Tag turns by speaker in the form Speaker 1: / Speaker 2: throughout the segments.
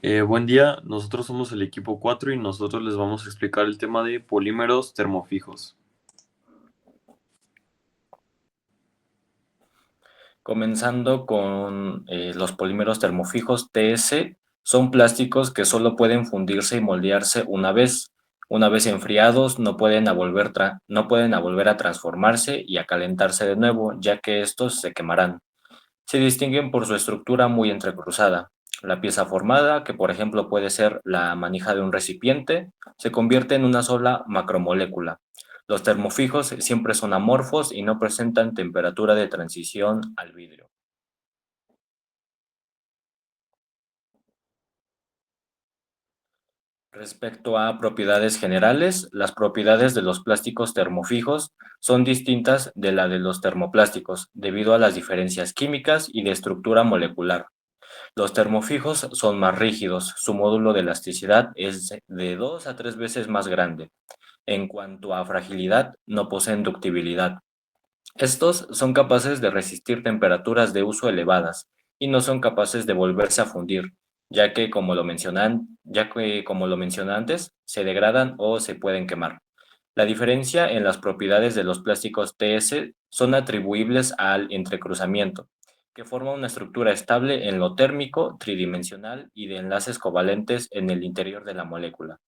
Speaker 1: Buen día, nosotros somos el equipo 4 y nosotros les vamos a explicar el tema de polímeros termofijos.
Speaker 2: Comenzando con los polímeros termofijos TS, son plásticos que solo pueden fundirse y moldearse una vez. Una vez enfriados, no pueden a volver a transformarse y a calentarse de nuevo, ya que estos se quemarán. Se distinguen por su estructura muy entrecruzada. La pieza formada, que por ejemplo puede ser la manija de un recipiente, se convierte en una sola macromolécula. Los termofijos siempre son amorfos y no presentan temperatura de transición al vidrio. Respecto a propiedades generales, las propiedades de los plásticos termofijos son distintas de la de los termoplásticos debido a las diferencias químicas y de estructura molecular. Los termofijos son más rígidos, su módulo de elasticidad es de 2 a 3 veces más grande. En cuanto a fragilidad, no poseen ductibilidad. Estos son capaces de resistir temperaturas de uso elevadas y no son capaces de volverse a fundir, ya que como lo mencioné antes, se degradan o se pueden quemar. La diferencia en las propiedades de los plásticos TS son atribuibles al entrecruzamiento, que forma una estructura estable en lo térmico, tridimensional y de enlaces covalentes en el interior de la molécula.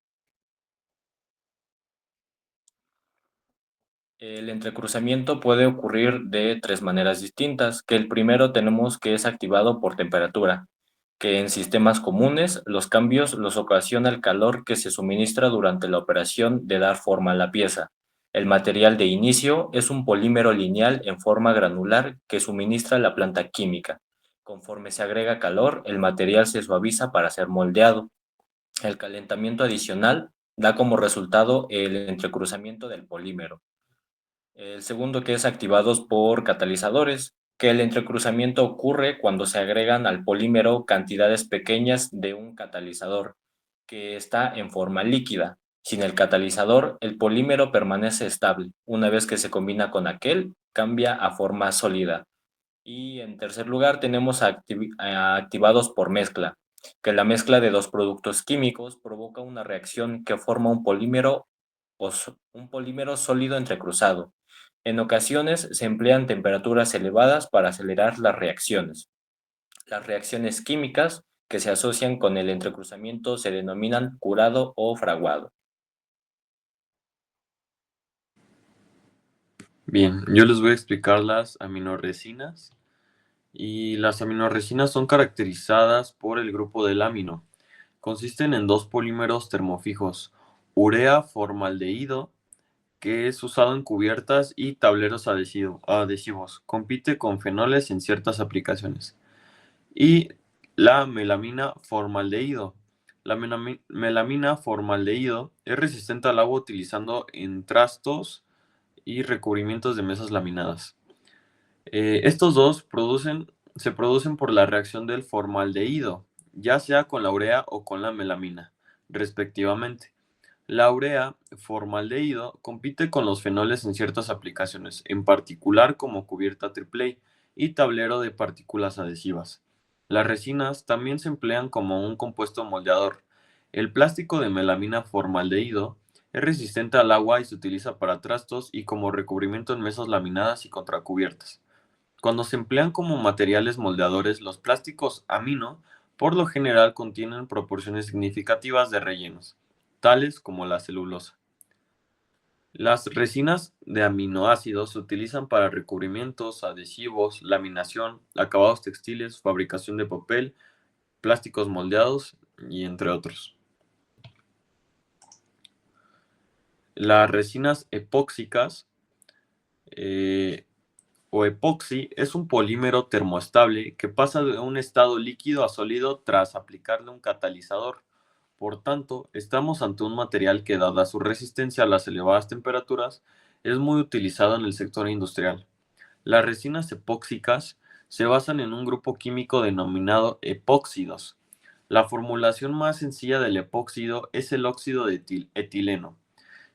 Speaker 2: El entrecruzamiento puede ocurrir de tres maneras distintas, que el primero tenemos que es activado por temperatura, que en sistemas comunes los cambios los ocasiona el calor que se suministra durante la operación de dar forma a la pieza. El material de inicio es un polímero lineal en forma granular que suministra la planta química. Conforme se agrega calor, el material se suaviza para ser moldeado. El calentamiento adicional da como resultado el entrecruzamiento del polímero. El segundo que es activados por catalizadores, que el entrecruzamiento ocurre cuando se agregan al polímero cantidades pequeñas de un catalizador, que está en forma líquida. Sin el catalizador, el polímero permanece estable. Una vez que se combina con aquel, cambia a forma sólida. Y en tercer lugar tenemos a activados por mezcla, que la mezcla de dos productos químicos provoca una reacción que forma un polímero sólido entrecruzado. En ocasiones se emplean temperaturas elevadas para acelerar las reacciones. Las reacciones químicas que se asocian con el entrecruzamiento se denominan curado o fraguado.
Speaker 1: Bien, yo les voy a explicar las aminoresinas y las aminoresinas son caracterizadas por el grupo del amino. Consisten en dos polímeros termofijos, urea formaldehído, que es usado en cubiertas y tableros adhesivos. Compite con fenoles en ciertas aplicaciones. Y la melamina formaldehído. La melamina formaldehído es resistente al agua utilizando en trastos y recubrimientos de mesas laminadas. Estos dos se producen por la reacción del formaldehído, ya sea con la urea o con la melamina, respectivamente. La urea formaldehído compite con los fenoles en ciertas aplicaciones, en particular como cubierta AAA y tablero de partículas adhesivas. Las resinas también se emplean como un compuesto moldeador. El plástico de melamina formaldehído es resistente al agua y se utiliza para trastos y como recubrimiento en mesas laminadas y contracubiertas. Cuando se emplean como materiales moldeadores, los plásticos amino por lo general contienen proporciones significativas de rellenos, tales como la celulosa. Las resinas de aminoácidos se utilizan para recubrimientos, adhesivos, laminación, acabados textiles, fabricación de papel, plásticos moldeados y entre otros. Las resinas epóxicas eh, o epoxi es un polímero termoestable que pasa de un estado líquido a sólido tras aplicarle un catalizador. Por tanto, estamos ante un material que, dada su resistencia a las elevadas temperaturas, es muy utilizado en el sector industrial. Las resinas epóxicas se basan en un grupo químico denominado epóxidos. La formulación más sencilla del epóxido es el óxido de etileno.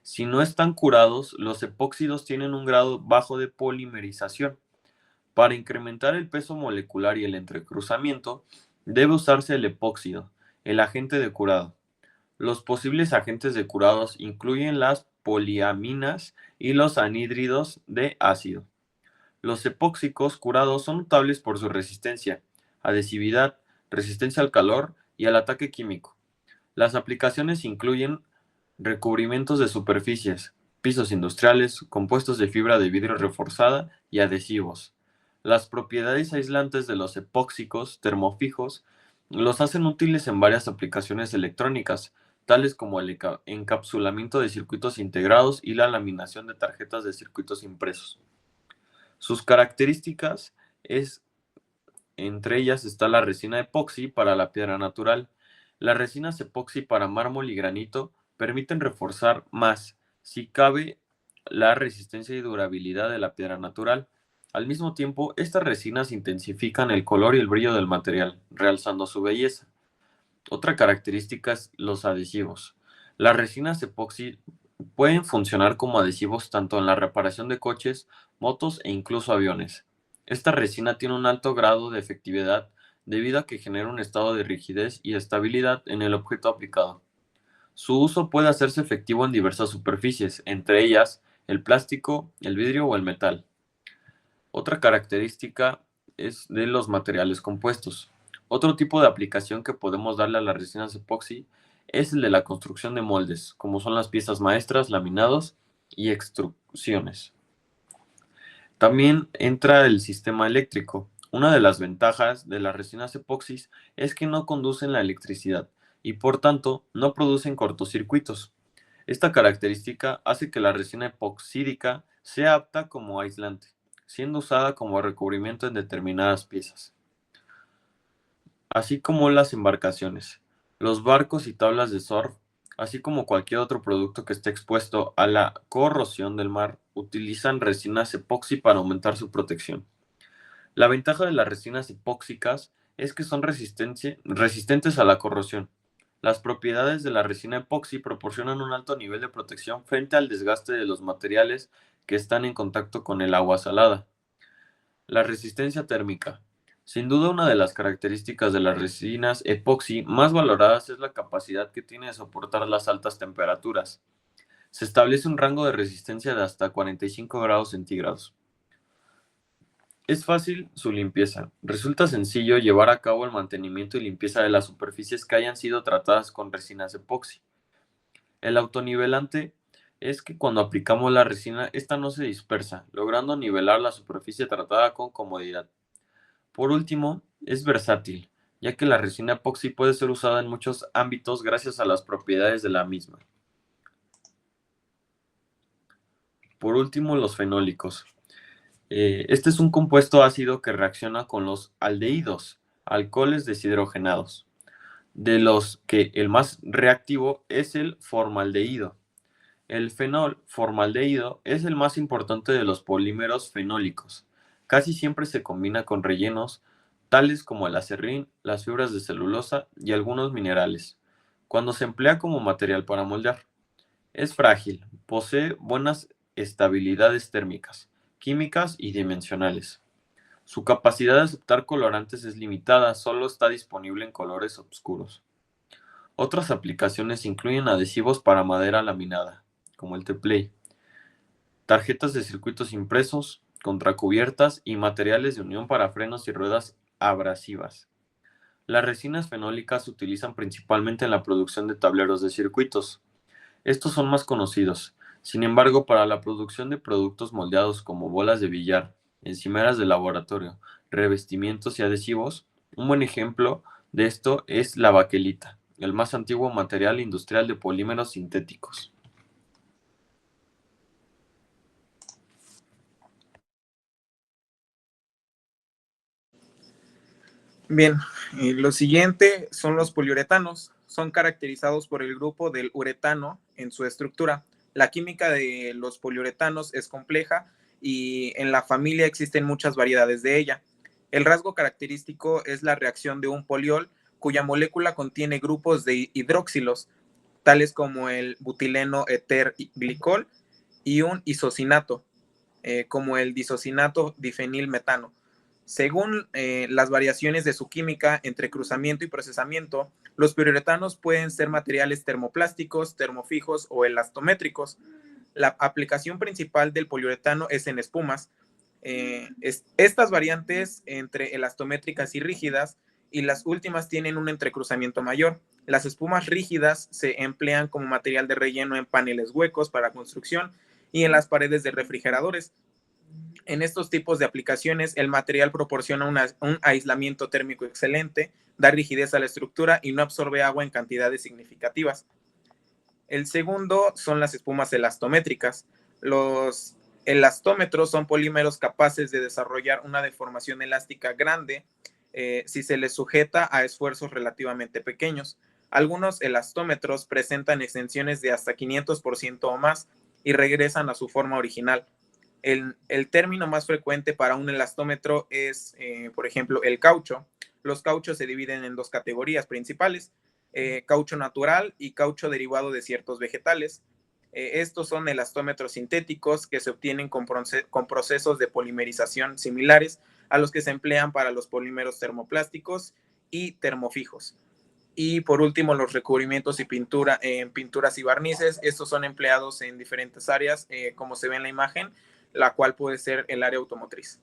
Speaker 1: Si no están curados, los epóxidos tienen un grado bajo de polimerización. Para incrementar el peso molecular y el entrecruzamiento, debe usarse el epóxido. El agente de curado. Los posibles agentes de curados incluyen las poliaminas y los anhídridos de ácido. Los epóxicos curados son notables por su resistencia, adhesividad, resistencia al calor y al ataque químico. Las aplicaciones incluyen recubrimientos de superficies, pisos industriales, compuestos de fibra de vidrio reforzada y adhesivos. Las propiedades aislantes de los epóxicos termofijos los hacen útiles en varias aplicaciones electrónicas, tales como el encapsulamiento de circuitos integrados y la laminación de tarjetas de circuitos impresos. Sus características es, entre ellas está la resina epoxi para la piedra natural. Las resinas epoxi para mármol y granito permiten reforzar más, si cabe, la resistencia y durabilidad de la piedra natural. Al mismo tiempo, estas resinas intensifican el color y el brillo del material, realzando su belleza. Otra característica es los adhesivos. Las resinas epoxi pueden funcionar como adhesivos tanto en la reparación de coches, motos e incluso aviones. Esta resina tiene un alto grado de efectividad debido a que genera un estado de rigidez y estabilidad en el objeto aplicado. Su uso puede hacerse efectivo en diversas superficies, entre ellas el plástico, el vidrio o el metal. Otra característica es de los materiales compuestos. Otro tipo de aplicación que podemos darle a las resinas epoxi es el de la construcción de moldes, como son las piezas maestras, laminados y extrusiones. También entra el sistema eléctrico. Una de las ventajas de las resinas epoxis es que no conducen la electricidad y por tanto no producen cortocircuitos. Esta característica hace que la resina epoxídica sea apta como aislante, siendo usada como recubrimiento en determinadas piezas, así como las embarcaciones, los barcos y tablas de surf, así como cualquier otro producto que esté expuesto a la corrosión del mar, utilizan resinas epoxi para aumentar su protección. La ventaja de las resinas epóxicas es que son resistentes a la corrosión. Las propiedades de la resina epoxi proporcionan un alto nivel de protección frente al desgaste de los materiales que están en contacto con el agua salada. La resistencia térmica. Sin duda, una de las características de las resinas epoxi más valoradas es la capacidad que tiene de soportar las altas temperaturas. Se establece un rango de resistencia de hasta 45 grados centígrados. Es fácil su limpieza. Resulta sencillo llevar a cabo el mantenimiento y limpieza de las superficies que hayan sido tratadas con resinas epoxi. El autonivelante es que cuando aplicamos la resina, esta no se dispersa, logrando nivelar la superficie tratada con comodidad. Por último, es versátil, ya que la resina epoxi puede ser usada en muchos ámbitos gracias a las propiedades de la misma. Por último, los fenólicos. Este es un compuesto ácido que reacciona con los aldehídos, alcoholes deshidrogenados, de los que el más reactivo es el formaldehído. El fenol formaldehído es el más importante de los polímeros fenólicos. Casi siempre se combina con rellenos tales como el acerrín, las fibras de celulosa y algunos minerales, cuando se emplea como material para moldear. Es frágil, posee buenas estabilidades térmicas, químicas y dimensionales. Su capacidad de aceptar colorantes es limitada, solo está disponible en colores oscuros. Otras aplicaciones incluyen adhesivos para madera laminada, como el T-Play, tarjetas de circuitos impresos, contracubiertas y materiales de unión para frenos y ruedas abrasivas. Las resinas fenólicas se utilizan principalmente en la producción de tableros de circuitos. Estos son más conocidos. Sin embargo, para la producción de productos moldeados como bolas de billar, encimeras de laboratorio, revestimientos y adhesivos, un buen ejemplo de esto es la baquelita, el más antiguo material industrial de polímeros sintéticos.
Speaker 3: Bien, lo siguiente son los poliuretanos. Son caracterizados por el grupo del uretano en su estructura. La química de los poliuretanos es compleja y en la familia existen muchas variedades de ella. El rasgo característico es la reacción de un poliol cuya molécula contiene grupos de hidroxilos, tales como el butileno eterglicol y un isocinato, como el disocinato difenilmetano. Según las variaciones de su química entre cruzamiento y procesamiento, Los poliuretanos pueden ser materiales termoplásticos, termofijos o elastométricos. La aplicación principal del poliuretano es en espumas. Estas variantes entre elastométricas y rígidas, y las últimas tienen un entrecruzamiento mayor. Las espumas rígidas se emplean como material de relleno en paneles huecos para construcción y en las paredes de refrigeradores. En estos tipos de aplicaciones, el material proporciona un aislamiento térmico excelente, da rigidez a la estructura y no absorbe agua en cantidades significativas. El segundo son las espumas elastométricas. Los elastómetros son polímeros capaces de desarrollar una deformación elástica grande si se les sujeta a esfuerzos relativamente pequeños. Algunos elastómetros presentan extensiones de hasta 500% o más y regresan a su forma original. El término más frecuente para un elastómetro es, por ejemplo, el caucho. Los cauchos se dividen en dos categorías principales: caucho natural y caucho derivado de ciertos vegetales. Estos son elastómetros sintéticos que se obtienen con procesos de polimerización similares a los que se emplean para los polímeros termoplásticos y termofijos. Y por último, los recubrimientos y pinturas y barnices. Estos son empleados en diferentes áreas, como se ve en la imagen, la cual puede ser el área automotriz.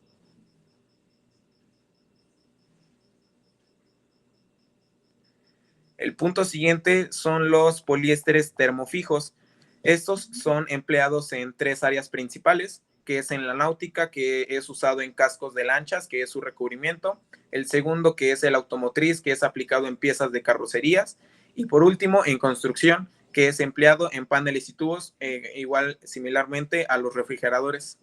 Speaker 3: El punto siguiente son los poliésteres termofijos. Estos son empleados en tres áreas principales, que es en la náutica, que es usado en cascos de lanchas, que es su recubrimiento. El segundo, que es el automotriz, que es aplicado en piezas de carrocerías. Y por último, en construcción, que es empleado en paneles y tubos, igual similarmente a los refrigeradores.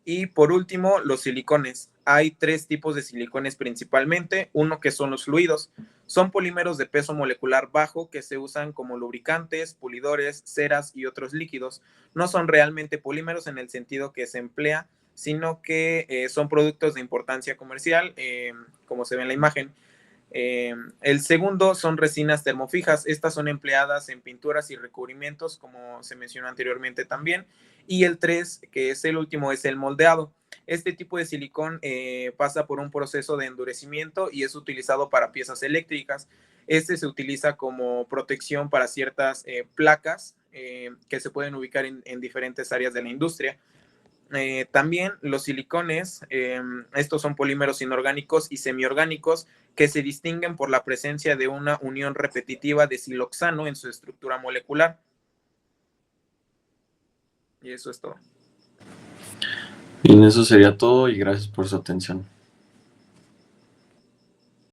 Speaker 3: Y por último, los silicones. Hay tres tipos de silicones principalmente. Uno que son los fluidos. Son polímeros de peso molecular bajo que se usan como lubricantes, pulidores, ceras y otros líquidos. No son realmente polímeros en el sentido que se emplea, sino que son productos de importancia comercial, como se ve en la imagen. El segundo son resinas termofijas. Estas son empleadas en pinturas y recubrimientos, como se mencionó anteriormente también. Y el 3, que es el último, es el moldeado. Este tipo de silicón pasa por un proceso de endurecimiento y es utilizado para piezas eléctricas. Este se utiliza como protección para ciertas placas que se pueden ubicar en diferentes áreas de la industria. También los silicones, estos son polímeros inorgánicos y semiorgánicos que se distinguen por la presencia de una unión repetitiva de siloxano en su estructura molecular. Y eso es todo.
Speaker 1: Bien, eso sería todo y gracias por su atención.